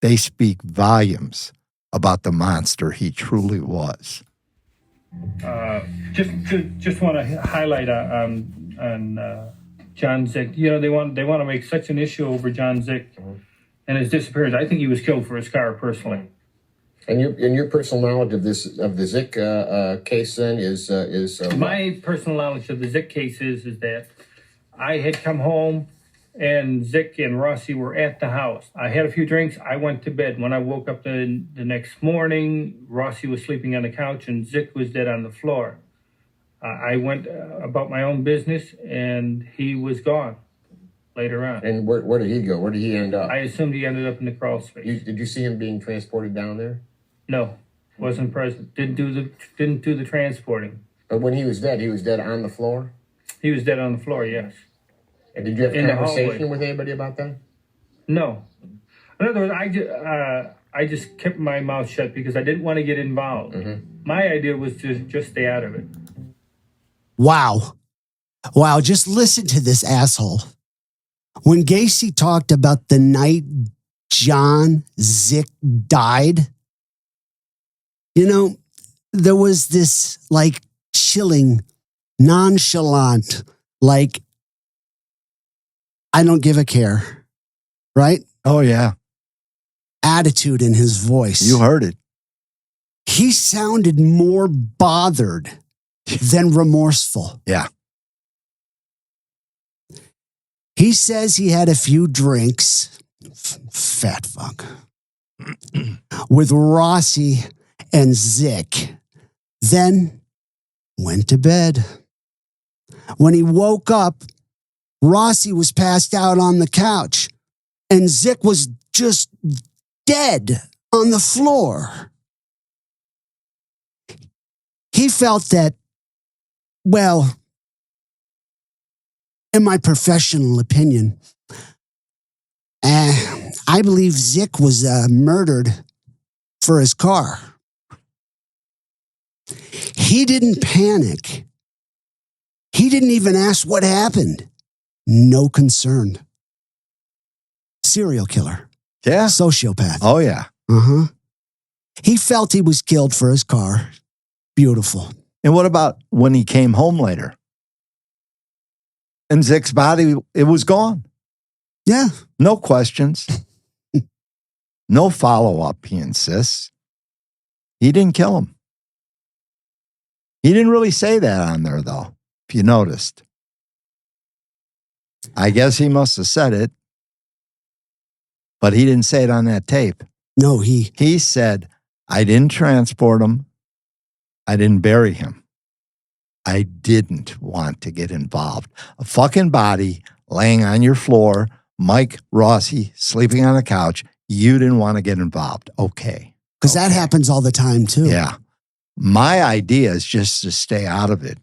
[SPEAKER 2] They speak volumes about the monster he truly was.
[SPEAKER 3] Just want to highlight on John Zick. You know, they want to make such an issue over John Zick and his disappearance. I think he was killed for his car, personally.
[SPEAKER 4] And your personal knowledge of the Zick case then is
[SPEAKER 3] my personal knowledge of the Zick case is that I had come home and Zick and Rossi were at the house. I had a few drinks. I went to bed. When I woke up the next morning, Rossi was sleeping on the couch and Zick was dead on the floor. I went about my own business and he was gone later on.
[SPEAKER 4] And where did he go? Where did he end up?
[SPEAKER 3] I assumed he ended up in the crawl space.
[SPEAKER 4] Did you see him being transported down there?
[SPEAKER 3] No, wasn't present. Didn't do the transporting.
[SPEAKER 4] But when he was dead on the floor?
[SPEAKER 3] He was dead on the floor, yes.
[SPEAKER 4] And did you have a conversation with anybody about that?
[SPEAKER 3] No. In other words, I just kept my mouth shut because I didn't want to get involved. My idea was to just stay out of it.
[SPEAKER 1] Wow, just listen to this asshole. When Gacy talked about the night John Zick died, you know, there was this like chilling, nonchalant, like, I don't give a care, right?
[SPEAKER 2] Oh, yeah.
[SPEAKER 1] Attitude in his voice.
[SPEAKER 2] You heard it.
[SPEAKER 1] He sounded more bothered than remorseful.
[SPEAKER 2] Yeah.
[SPEAKER 1] He says he had a few drinks, fat fuck, with Rossi and Zick, then went to bed. When he woke up, Rossi was passed out on the couch and Zick was just dead on the floor. He felt that, well, in my professional opinion, I believe Zick was murdered for his car. He didn't panic. He didn't even ask what happened. No concern. Serial killer.
[SPEAKER 2] Yeah.
[SPEAKER 1] Sociopath.
[SPEAKER 2] Oh, yeah.
[SPEAKER 1] He felt he was killed for his car. Beautiful.
[SPEAKER 2] And what about when he came home later? And Zick's body, it was gone.
[SPEAKER 1] Yeah.
[SPEAKER 2] No questions. No follow-up, he insists. He didn't kill him. He didn't really say that on there, though, if you noticed. I guess he must have said it, but he didn't say it on that tape.
[SPEAKER 1] No, he
[SPEAKER 2] said, I didn't transport him. I didn't bury him. I didn't want to get involved. A fucking body laying on your floor, Mike Rossi sleeping on a couch. You didn't want to get involved. Okay.
[SPEAKER 1] Because that happens all the time, too.
[SPEAKER 2] Yeah. My idea is just to stay out of it.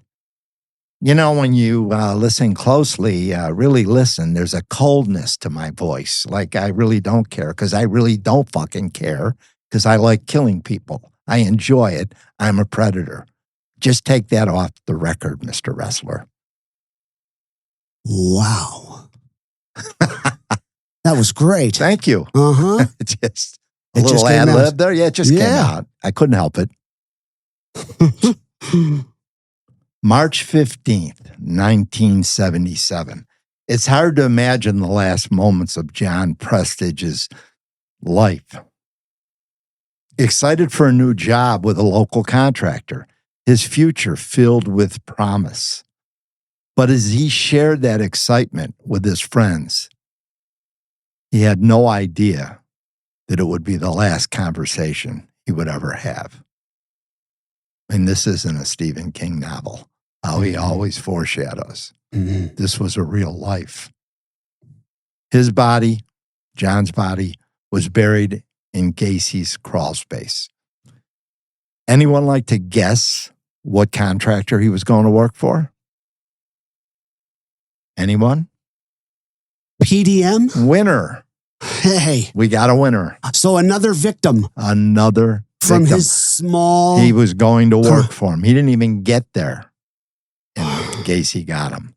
[SPEAKER 2] You know, when you listen closely, really listen, there's a coldness to my voice. Like I really don't care because I really don't fucking care because I like killing people. I enjoy it. I'm a predator. Just take that off the record, Mr. Wrestler.
[SPEAKER 1] Wow. That was great.
[SPEAKER 2] Thank you. Just a
[SPEAKER 1] It
[SPEAKER 2] little
[SPEAKER 1] just came
[SPEAKER 2] ad lib
[SPEAKER 1] out.
[SPEAKER 2] there. Yeah, it just came out. I couldn't help it. March 15th, 1977. It's hard to imagine the last moments of John Prestige's life. Excited for a new job with a local contractor, his future filled with promise. But as he shared that excitement with his friends, he had no idea that it would be the last conversation he would ever have. And this isn't a Stephen King novel, how he always foreshadows. This was a real life. His body, John's body, was buried in Gacy's crawl space. Anyone like to guess what contractor he was going to work for? Anyone?
[SPEAKER 1] PDM?
[SPEAKER 2] Winner.
[SPEAKER 1] Hey.
[SPEAKER 2] We got a winner.
[SPEAKER 1] So another victim.
[SPEAKER 2] Another
[SPEAKER 1] From
[SPEAKER 2] victim.
[SPEAKER 1] his small...
[SPEAKER 2] He was going to work for him. He didn't even get there. And Gacy got him.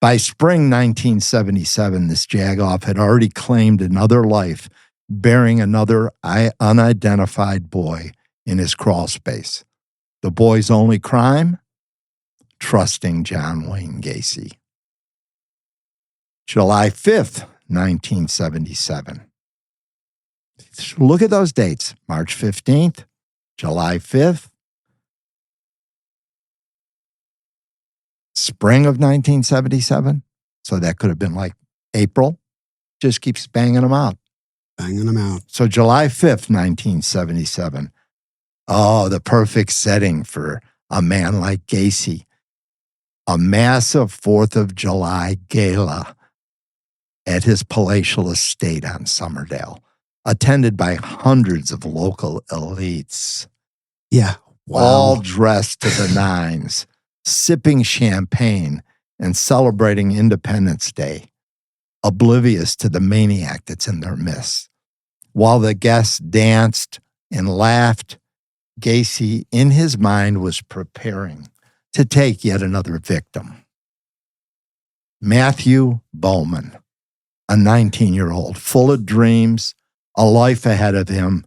[SPEAKER 2] By spring 1977, this jagoff had already claimed another life, bearing another unidentified boy in his crawl space. The boy's only crime? Trusting John Wayne Gacy. July 5th, 1977. Look at those dates. March 15th, July 5th, spring of 1977. So that could have been like April. Just keeps banging them out.
[SPEAKER 1] Banging them out.
[SPEAKER 2] So July 5th, 1977. Oh, the perfect setting for a man like Gacy. A massive 4th of July gala at his palatial estate on Summerdale, attended by hundreds of local elites.
[SPEAKER 1] Yeah. Wow.
[SPEAKER 2] All dressed to the nines, sipping champagne and celebrating Independence Day, oblivious to the maniac that's in their midst. While the guests danced and laughed, Gacy, in his mind, was preparing to take yet another victim. Matthew Bowman, a 19-year-old, full of dreams, a life ahead of him,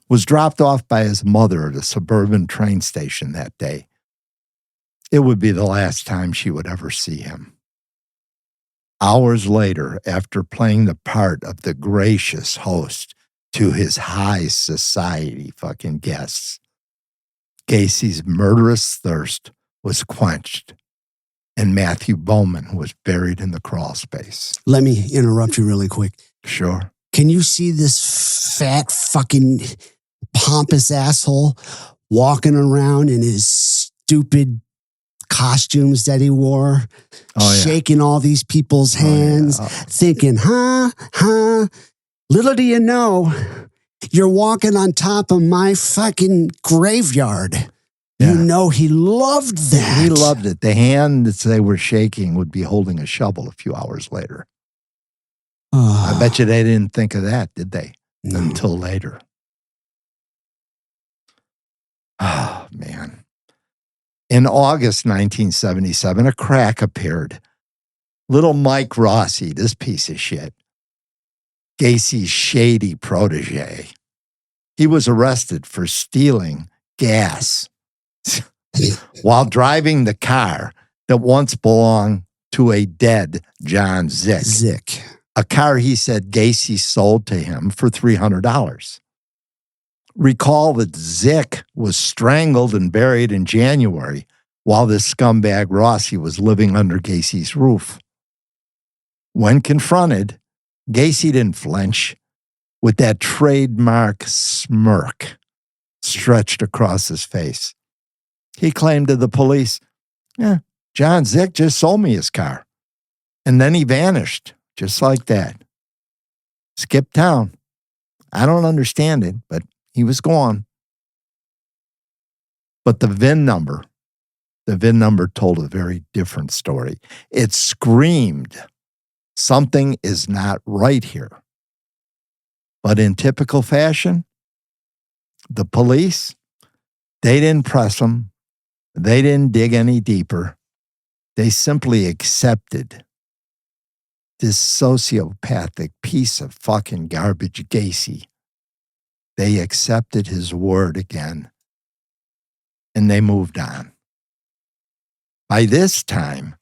[SPEAKER 2] was dropped off by his mother at a suburban train station that day. It would be the last time she would ever see him. Hours later, after playing the part of the gracious host to his high society fucking guests, Gacy's murderous thirst was quenched, and Matthew Bowman was buried in the crawl space.
[SPEAKER 1] Let me interrupt you really quick.
[SPEAKER 2] Sure.
[SPEAKER 1] Can you see this fat fucking pompous asshole walking around in his stupid costumes that he wore, shaking all these people's hands, thinking, little do you know, you're walking on top of my fucking graveyard. Yeah. You know, he loved that.
[SPEAKER 2] He loved it. The hand that they were shaking would be holding a shovel a few hours later. I bet you they didn't think of that, did they?
[SPEAKER 1] No.
[SPEAKER 2] Until later. Oh, man. In August 1977, a crack appeared. Little Mike Rossi, this piece of shit, Gacy's shady protege. He was arrested for stealing gas while driving the car that once belonged to a dead John Zick. A car he said Gacy sold to him for $300. Recall that Zick was strangled and buried in January while this scumbag Rossi was living under Gacy's roof. When confronted, Gacy didn't flinch, with that trademark smirk stretched across his face. He claimed to the police, John Zick just sold me his car. And then he vanished, just like that. Skipped town. I don't understand it, but he was gone. But the VIN number told a very different story. It screamed, something is not right here. But in typical fashion, the police, they didn't press him. They didn't dig any deeper. They simply accepted this sociopathic piece of fucking garbage Gacy. They accepted his word again, and they moved on. By this time,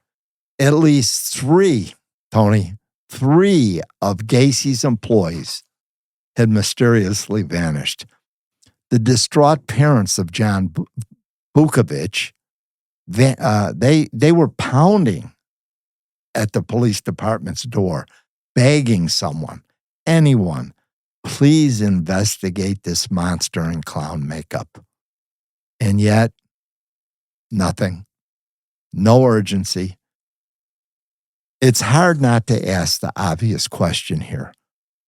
[SPEAKER 2] at least three of Gacy's employees had mysteriously vanished. The distraught parents of John Bukovich, they were pounding at the police department's door, begging someone, anyone, please investigate this monster in clown makeup. And yet, nothing. No urgency. It's hard not to ask the obvious question here.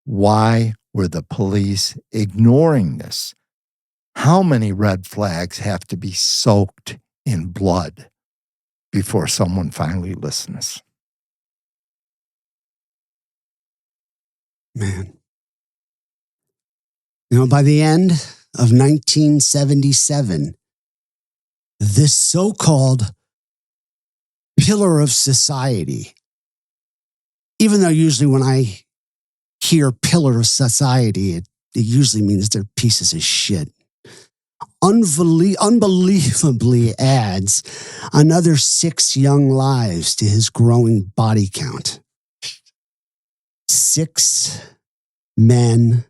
[SPEAKER 2] Why were the police ignoring this? How many red flags have to be soaked in blood before someone finally listens?
[SPEAKER 1] Man. You know, by the end of 1977, this so-called pillar of society, even though usually when I hear pillar of society, it usually means they're pieces of shit, unbelievably adds another 6 young lives to his growing body count. 6 men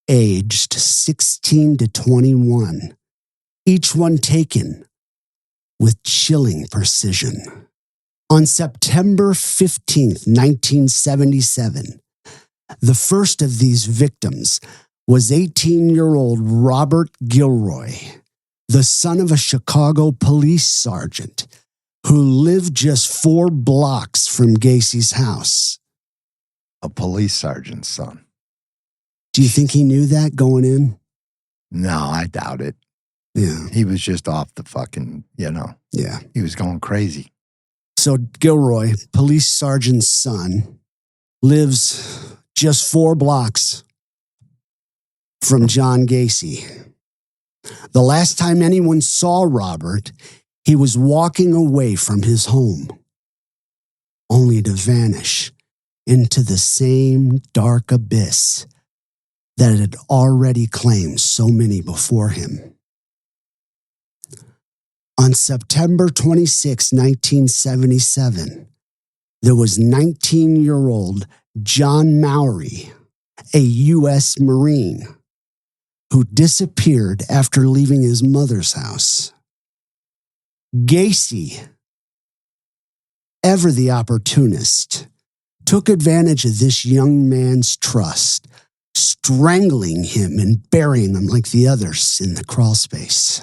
[SPEAKER 1] aged 16 to 21, each one taken with chilling precision. On September 15th, 1977, the first of these victims was 18-year-old Robert Gilroy, the son of a Chicago police sergeant who lived just 4 blocks from Gacy's house.
[SPEAKER 2] A police sergeant's son.
[SPEAKER 1] Do you think he knew that going in?
[SPEAKER 2] No, I doubt it.
[SPEAKER 1] Yeah.
[SPEAKER 2] He was just off the fucking,
[SPEAKER 1] Yeah.
[SPEAKER 2] he was going crazy.
[SPEAKER 1] So Gilroy, police sergeant's son, lives just 4 blocks from John Gacy. The last time anyone saw Robert, he was walking away from his home, only to vanish into the same dark abyss that had already claimed so many before him. On September 26, 1977, there was 19-year-old John Mowry, a U.S. Marine, who disappeared after leaving his mother's house. Gacy, ever the opportunist, took advantage of this young man's trust, strangling him and burying him like the others in the crawl space.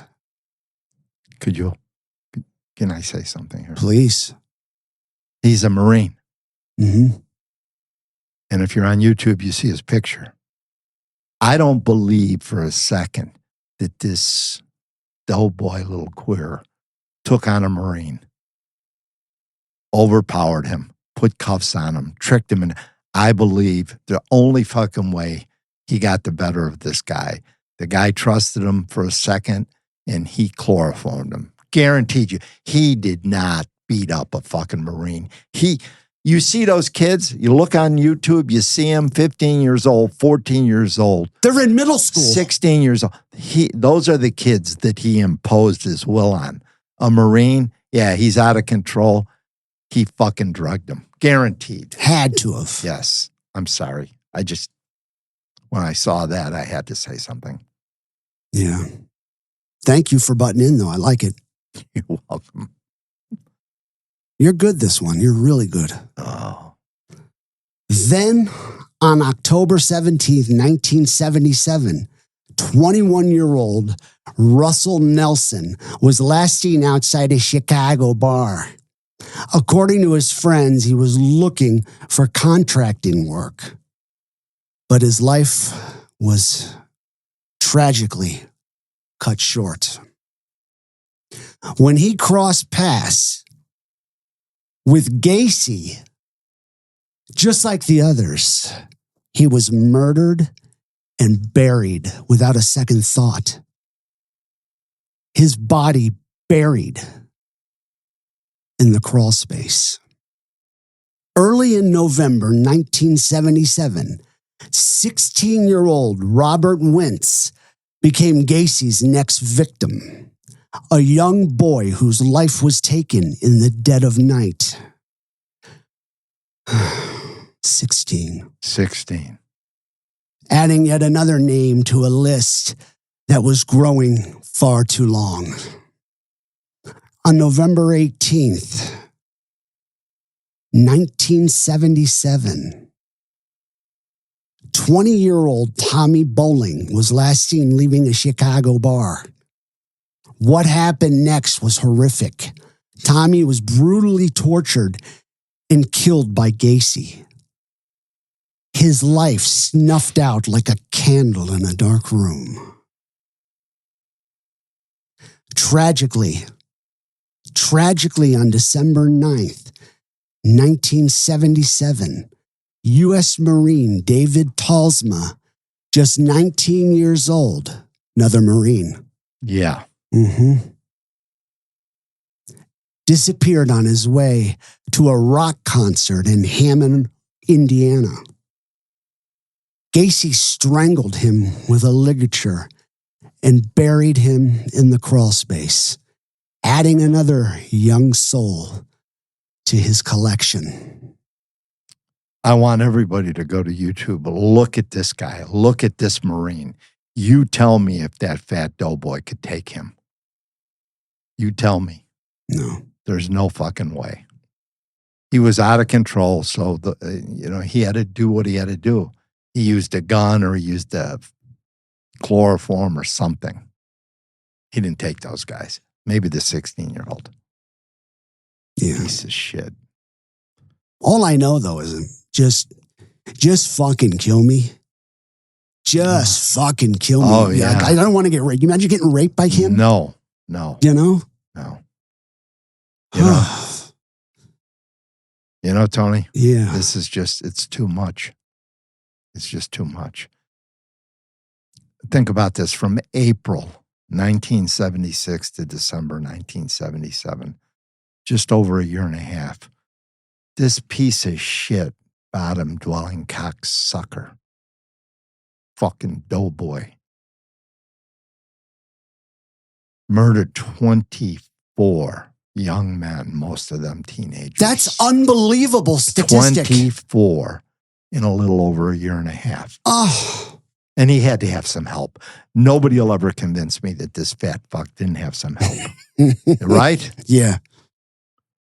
[SPEAKER 2] Can I say something here?
[SPEAKER 1] Please.
[SPEAKER 2] He's a Marine.
[SPEAKER 1] Mm-hmm.
[SPEAKER 2] And if you're on YouTube, you see his picture. I don't believe for a second that this doughboy little queer took on a Marine, overpowered him, put cuffs on him, tricked him. And I believe the only fucking way he got the better of this guy, the guy trusted him for a second and he chloroformed him. Guaranteed you. He did not beat up a fucking Marine. You see those kids, you look on YouTube, you see them 15 years old, 14 years old.
[SPEAKER 1] They're in middle school.
[SPEAKER 2] 16 years old. Those are the kids that he imposed his will on. A Marine, yeah, he's out of control. He fucking drugged him. Guaranteed.
[SPEAKER 1] Had to have.
[SPEAKER 2] Yes. I'm sorry. When I saw that, I had to say something.
[SPEAKER 1] Yeah. Thank you for butting in, though. I like it.
[SPEAKER 2] You're welcome.
[SPEAKER 1] You're good this one. You're really good.
[SPEAKER 2] Oh.
[SPEAKER 1] Then, on October 17th, 1977, 21-year-old Russell Nelson was last seen outside a Chicago bar. According to his friends, he was looking for contracting work. But his life was tragically cut short. When he crossed paths with Gacy, just like the others, he was murdered and buried without a second thought. His body buried in the crawl space. Early in November 1977, 16-year-old Robert Wentz became Gacy's next victim, a young boy whose life was taken in the dead of night. 16. Adding yet another name to a list that was growing far too long. On November 18th, 1977, 20-year-old Tommy Bowling was last seen leaving a Chicago bar. What happened next was horrific. Tommy was brutally tortured and killed by Gacy. His life snuffed out like a candle in a dark room. Tragically, on December 9th, 1977, U.S. Marine David Talsma, just 19 years old, another Marine.
[SPEAKER 2] Yeah.
[SPEAKER 1] Disappeared on his way to a rock concert in Hammond, Indiana. Gacy strangled him with a ligature and buried him in the crawl space, adding another young soul to his collection.
[SPEAKER 2] I want everybody to go to YouTube. Look at this guy. Look at this Marine. You tell me if that fat doughboy could take him. You tell me.
[SPEAKER 1] No.
[SPEAKER 2] There's no fucking way. He was out of control, so he had to do what he had to do. He used a gun or he used a chloroform or something. He didn't take those guys. Maybe the 16-year-old.
[SPEAKER 1] Yeah.
[SPEAKER 2] Piece of shit.
[SPEAKER 1] All I know, though, is just fucking kill me. Just fucking kill me.
[SPEAKER 2] Oh, yeah.
[SPEAKER 1] I don't want to get raped. You imagine getting raped by him?
[SPEAKER 2] No.
[SPEAKER 1] You know?
[SPEAKER 2] No. You know, Tony?
[SPEAKER 1] Yeah.
[SPEAKER 2] This is just, it's too much. It's just too much. Think about this. From April 1976 to December 1977, just over a year and a half, this piece of shit, bottom-dwelling cocksucker, fucking doughboy, murdered 24 young men, most of them teenagers.
[SPEAKER 1] That's unbelievable statistic.
[SPEAKER 2] 24 in a little over a year and a half.
[SPEAKER 1] Oh.
[SPEAKER 2] And he had to have some help. Nobody will ever convince me that this fat fuck didn't have some help. Right?
[SPEAKER 1] Yeah.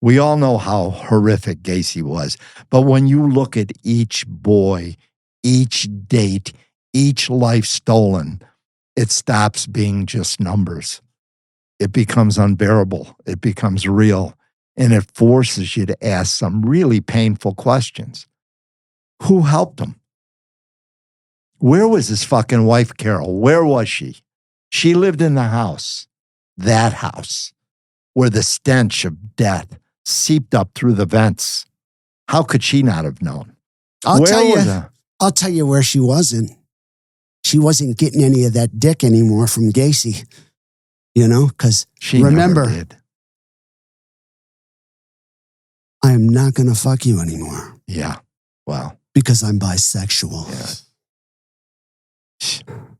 [SPEAKER 2] We all know how horrific Gacy was. But when you look at each boy, each date, each life stolen, it stops being just numbers. It becomes unbearable. It becomes real. And it forces you to ask some really painful questions. Who helped him? Where was his fucking wife, Carol? Where was she? She lived in the house, that house, where the stench of death seeped up through the vents. How could she not have known?
[SPEAKER 1] I'll tell you where she wasn't. She wasn't getting any of that dick anymore from Gacy. You know, because remember,
[SPEAKER 2] never did.
[SPEAKER 1] I am not going to fuck you anymore.
[SPEAKER 2] Yeah. Well.
[SPEAKER 1] Because I'm bisexual.
[SPEAKER 2] Yeah.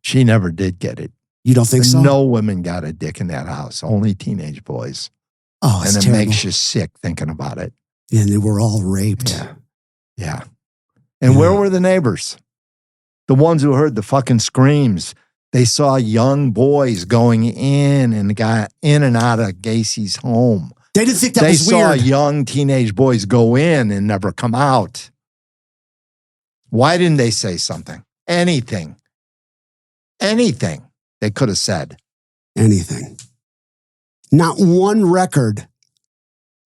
[SPEAKER 2] She never did get it.
[SPEAKER 1] You don't think so?
[SPEAKER 2] No women got a dick in that house. Only teenage boys.
[SPEAKER 1] Oh, it's
[SPEAKER 2] terrible.
[SPEAKER 1] terrible.
[SPEAKER 2] Makes you sick thinking about it.
[SPEAKER 1] And they were all raped.
[SPEAKER 2] Yeah. And where were the neighbors? The ones who heard the fucking screams. They saw young boys going in and out of Gacy's home.
[SPEAKER 1] They didn't think that was weird.
[SPEAKER 2] They saw young teenage boys go in and never come out. Why didn't they say something? Anything. They could have said.
[SPEAKER 1] Anything. Not one record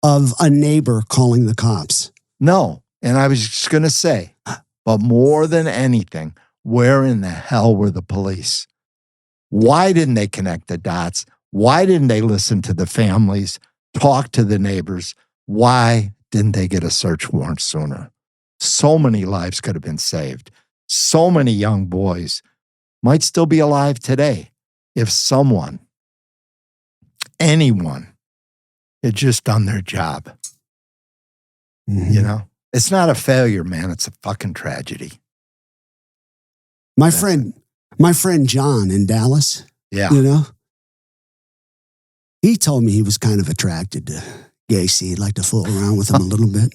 [SPEAKER 1] of a neighbor calling the cops.
[SPEAKER 2] No. And I was just going to say, but more than anything, where in the hell were the police? Why didn't they connect the dots? Why didn't they listen to the families, talk to the neighbors? Why didn't they get a search warrant sooner? So many lives could have been saved. So many young boys might still be alive today if someone, anyone, had just done their job.
[SPEAKER 1] Mm-hmm.
[SPEAKER 2] You know? It's not a failure, man. It's a fucking tragedy.
[SPEAKER 1] My friend John in Dallas,
[SPEAKER 2] yeah,
[SPEAKER 1] you know, he told me he was kind of attracted to Gacy. He'd like to fool around with him a little bit.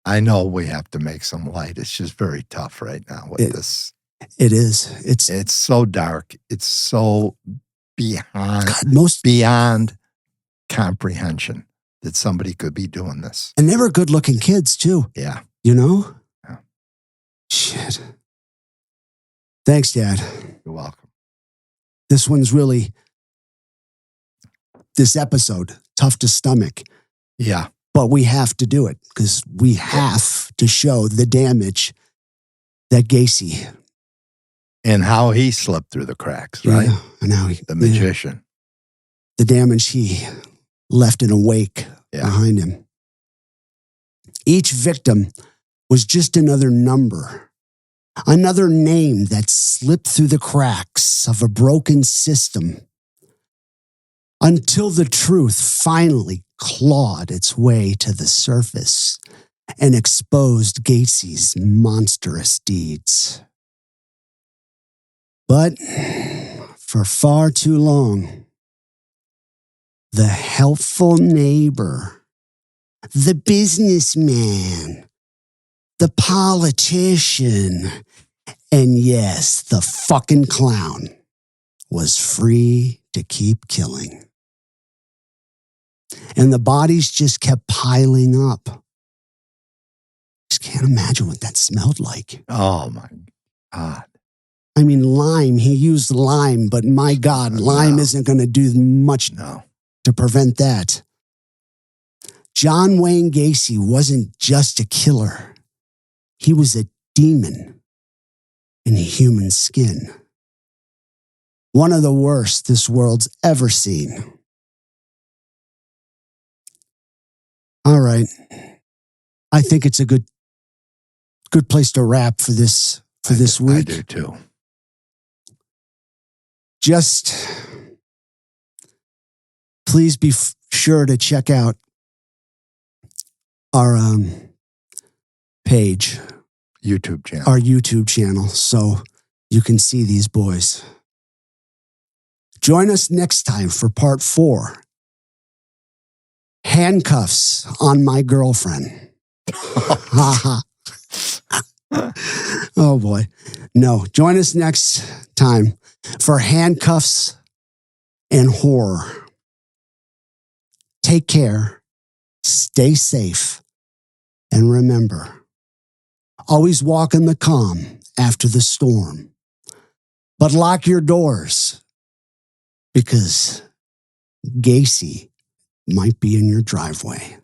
[SPEAKER 2] I know we have to make some light. It's just very tough right now with this.
[SPEAKER 1] It is.
[SPEAKER 2] It's so dark. It's so beyond comprehension that somebody could be doing this.
[SPEAKER 1] And they were good-looking kids, too.
[SPEAKER 2] Yeah.
[SPEAKER 1] You know?
[SPEAKER 2] Yeah.
[SPEAKER 1] Shit. Thanks, Dad.
[SPEAKER 2] You're welcome.
[SPEAKER 1] This one's really, this episode, tough to stomach.
[SPEAKER 2] Yeah.
[SPEAKER 1] But we have to do it because we have to show the damage that Gacy.
[SPEAKER 2] And how he slipped through the cracks, right?
[SPEAKER 1] Yeah, and how
[SPEAKER 2] the magician.
[SPEAKER 1] The damage he left in a wake behind him. Each victim was just another number, another name that slipped through the cracks of a broken system until the truth finally clawed its way to the surface and exposed Gacy's monstrous deeds. But for far too long, the helpful neighbor, the businessman, the politician, and yes, the fucking clown was free to keep killing. And the bodies just kept piling up. Just can't imagine what that smelled like.
[SPEAKER 2] Oh, my God.
[SPEAKER 1] I mean, lime, he used lime, but my God, lime isn't going to do much to prevent that. John Wayne Gacy wasn't just a killer. He was a demon in human skin. One of the worst this world's ever seen. All right. I think it's a good place to wrap for this week.
[SPEAKER 2] I do too.
[SPEAKER 1] Just please be sure to check out our page, our YouTube channel, so you can see these boys. Join us next time for part 4. Handcuffs on my girlfriend. Oh boy. No, join us next time for handcuffs and horror. Take care, stay safe, and remember, always walk in the calm after the storm. But lock your doors, because Gacy might be in your driveway.